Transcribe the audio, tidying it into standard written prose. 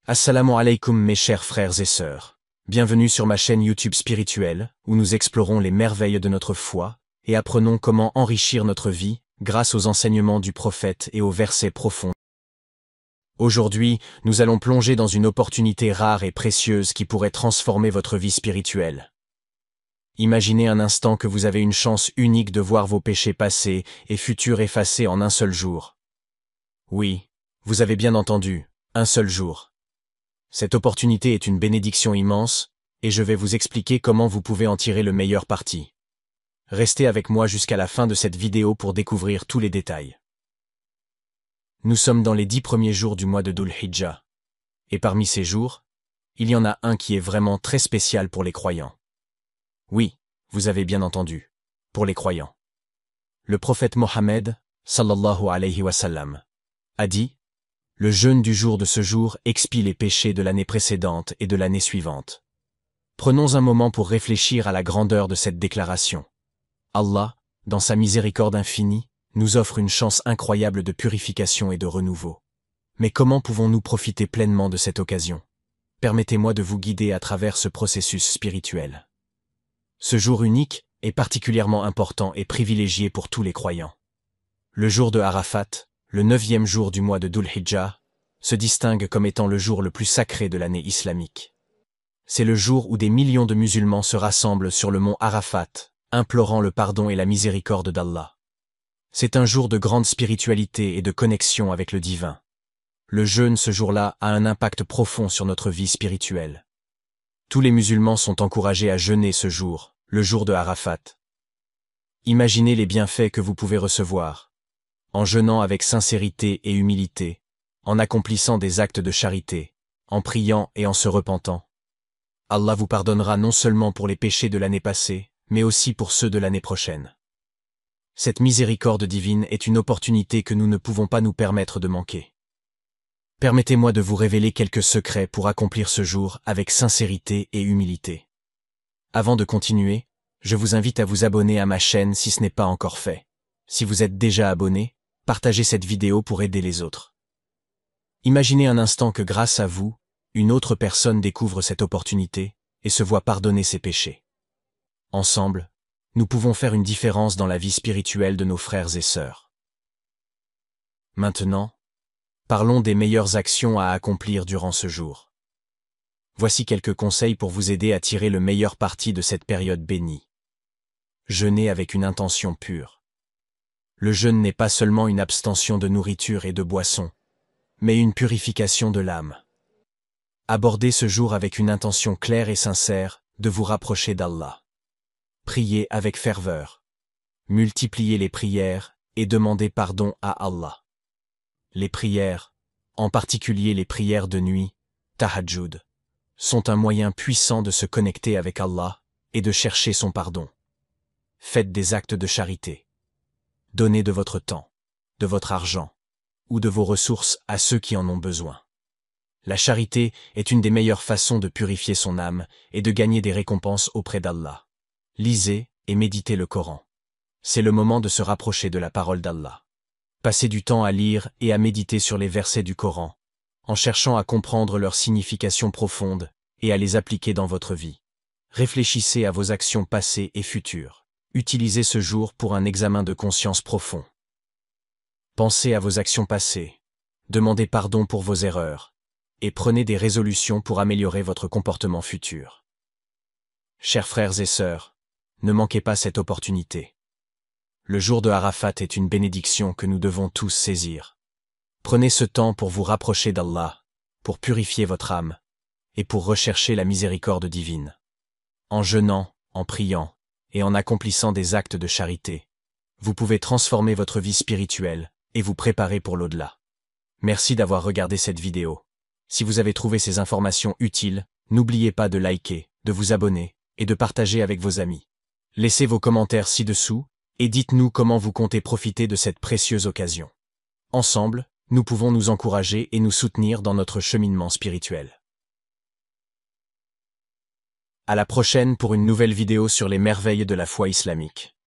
Assalamu alaikum mes chers frères et sœurs. Bienvenue sur ma chaîne YouTube spirituelle, où nous explorons les merveilles de notre foi, et apprenons comment enrichir notre vie, grâce aux enseignements du prophète et aux versets profonds. Aujourd'hui, nous allons plonger dans une opportunité rare et précieuse qui pourrait transformer votre vie spirituelle. Imaginez un instant que vous avez une chance unique de voir vos péchés passés et futurs effacés en un seul jour. Oui, vous avez bien entendu, un seul jour. Cette opportunité est une bénédiction immense, et je vais vous expliquer comment vous pouvez en tirer le meilleur parti. Restez avec moi jusqu'à la fin de cette vidéo pour découvrir tous les détails. Nous sommes dans les 10 premiers jours du mois de Dhul Hijjah. Et parmi ces jours, il y en a un qui est vraiment très spécial pour les croyants. Oui, vous avez bien entendu, pour les croyants. Le prophète Mohammed, sallallahu alayhi wa sallam, a dit: le jeûne du jour de ce jour expie les péchés de l'année précédente et de l'année suivante. Prenons un moment pour réfléchir à la grandeur de cette déclaration. Allah, dans sa miséricorde infinie, nous offre une chance incroyable de purification et de renouveau. Mais comment pouvons-nous profiter pleinement de cette occasion? Permettez-moi de vous guider à travers ce processus spirituel. Ce jour unique est particulièrement important et privilégié pour tous les croyants. Le jour de Arafat, le 9e jour du mois de Dhul Hijjah, se distingue comme étant le jour le plus sacré de l'année islamique. C'est le jour où des millions de musulmans se rassemblent sur le mont Arafat, implorant le pardon et la miséricorde d'Allah. C'est un jour de grande spiritualité et de connexion avec le divin. Le jeûne ce jour-là a un impact profond sur notre vie spirituelle. Tous les musulmans sont encouragés à jeûner ce jour, le jour de Arafat. Imaginez les bienfaits que vous pouvez recevoir. En jeûnant avec sincérité et humilité, en accomplissant des actes de charité, en priant et en se repentant. Allah vous pardonnera non seulement pour les péchés de l'année passée, mais aussi pour ceux de l'année prochaine. Cette miséricorde divine est une opportunité que nous ne pouvons pas nous permettre de manquer. Permettez-moi de vous révéler quelques secrets pour accomplir ce jour avec sincérité et humilité. Avant de continuer, je vous invite à vous abonner à ma chaîne si ce n'est pas encore fait. Si vous êtes déjà abonné, partagez cette vidéo pour aider les autres. Imaginez un instant que grâce à vous, une autre personne découvre cette opportunité et se voit pardonner ses péchés. Ensemble, nous pouvons faire une différence dans la vie spirituelle de nos frères et sœurs. Maintenant, parlons des meilleures actions à accomplir durant ce jour. Voici quelques conseils pour vous aider à tirer le meilleur parti de cette période bénie. Jeûner avec une intention pure. Le jeûne n'est pas seulement une abstention de nourriture et de boissons, mais une purification de l'âme. Abordez ce jour avec une intention claire et sincère de vous rapprocher d'Allah. Priez avec ferveur. Multipliez les prières et demandez pardon à Allah. Les prières, en particulier les prières de nuit, tahajjud, sont un moyen puissant de se connecter avec Allah et de chercher son pardon. Faites des actes de charité. Donnez de votre temps, de votre argent, ou de vos ressources à ceux qui en ont besoin. La charité est une des meilleures façons de purifier son âme et de gagner des récompenses auprès d'Allah. Lisez et méditez le Coran. C'est le moment de se rapprocher de la parole d'Allah. Passez du temps à lire et à méditer sur les versets du Coran, en cherchant à comprendre leur signification profonde et à les appliquer dans votre vie. Réfléchissez à vos actions passées et futures. Utilisez ce jour pour un examen de conscience profond. Pensez à vos actions passées, demandez pardon pour vos erreurs, et prenez des résolutions pour améliorer votre comportement futur. Chers frères et sœurs, ne manquez pas cette opportunité. Le jour de Arafat est une bénédiction que nous devons tous saisir. Prenez ce temps pour vous rapprocher d'Allah, pour purifier votre âme, et pour rechercher la miséricorde divine. En jeûnant, en priant, et en accomplissant des actes de charité, vous pouvez transformer votre vie spirituelle et vous préparer pour l'au-delà. Merci d'avoir regardé cette vidéo. Si vous avez trouvé ces informations utiles, n'oubliez pas de liker, de vous abonner et de partager avec vos amis. Laissez vos commentaires ci-dessous et dites-nous comment vous comptez profiter de cette précieuse occasion. Ensemble, nous pouvons nous encourager et nous soutenir dans notre cheminement spirituel. À la prochaine pour une nouvelle vidéo sur les merveilles de la foi islamique.